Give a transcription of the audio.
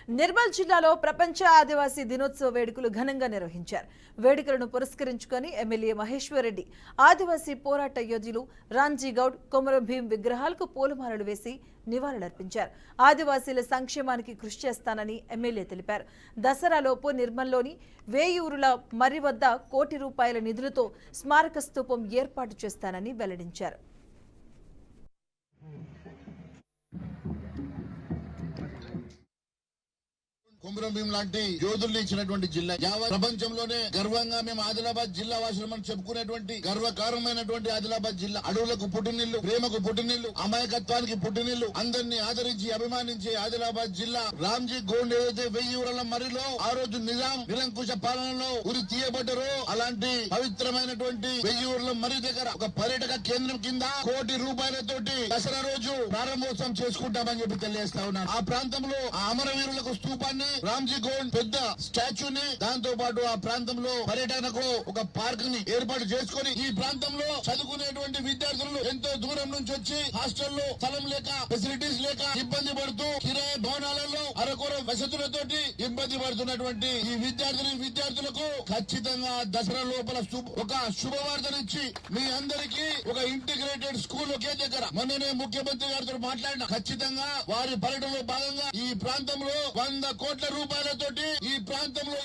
నిర్మల్ జిల్లాలో ప్రపంచ ఆదివాసీ దినోత్సవ వేడుకలు ఘనంగా నిర్వహించారు. వేడుకలను పురస్కరించుకొని ఎమ్మెల్యే మహేశ్వర్ రెడ్డి ఆదివాసీ పోరాట యోధులు రాంజీ గౌడ్, కొమరం భీం విగ్రహాలకు పూలమాలలు వేసి నివాళులర్పించారు. ఆదివాసీల సంక్షేమానికి కృషి చేస్తానని ఎమ్మెల్యే తెలిపారు. దసరాలోపు నిర్మల్లోని వేయూరుల మర్రి వద్ద ₹1 కోటి నిధులతో స్మారక స్తూపం ఏర్పాటు చేస్తానని వెల్లడించారు. కొమరం భీం లాంటి యోధుల్ని ఇచ్చినటువంటి జిల్లా యావత్ ప్రపంచంలోనే గర్వంగా మేము ఆదిలాబాద్ జిల్లా వాసులమని చెప్పుకునేటువంటి గర్వకారణమైనటువంటి ఆదిలాబాద్ జిల్లా అడవులకు పుట్టినిల్లు, ప్రేమకు పుట్టినిల్లు, అమాయకత్వానికి పుట్టినిల్లు, అందరినీ ఆదరించి అభిమానించే ఆదిలాబాద్ జిల్లా. రామ్జీ గోండ్ ఏదైతే 1000 ఊరల మర్రిలో ఆ రోజు నిజాం నిరంకుశ పాలనలో ఉరి తీయబడ్డారో అలాంటి పవిత్రమైనటువంటి 1000 ఊరల మర్రి దగ్గర ఒక పర్యాటక కేంద్రం కింద ₹1 కోటి దసరా రోజు ప్రారంభోత్సవం చేసుకుంటామని చెప్పి తెలియజేస్తా ఉన్నాను. ఆ ప్రాంతంలో ఆ అమరవీరులకు స్తూపాన్ని, రామ్జీ గోండ్ పెద్ద స్టాచ్యూని, దాంతో పాటు ఆ ప్రాంతంలో పర్యటనకు ఒక పార్క్ ని ఏర్పాటు చేసుకుని ఈ ప్రాంతంలో చదువుకునేటువంటి విద్యార్థులు ఎంతో దూరం నుంచి వచ్చి హాస్టల్లో స్థలం లేక, ఫెసిలిటీస్ లేక ఇబ్బంది పడుతూ కిరాయి భవనాలలో అరకొర వసతులతోటి ఇబ్బంది పడుతున్నటువంటి ఈ విద్యార్థులకు ఖచ్చితంగా దసరా లోపల ఒక శుభవార్తనిచ్చి మీ అందరికీ ఒక ఇంటిగ్రేటెడ్ స్కూల్ ఒకే దగ్గర మొన్ననే ముఖ్యమంత్రి గారితో మాట్లాడిన ఖచ్చితంగా వారి పర్యటనలో భాగంగా ఈ ప్రాంతంలో ₹100 కోట్ల తోటి ఈ ప్రాంతంలో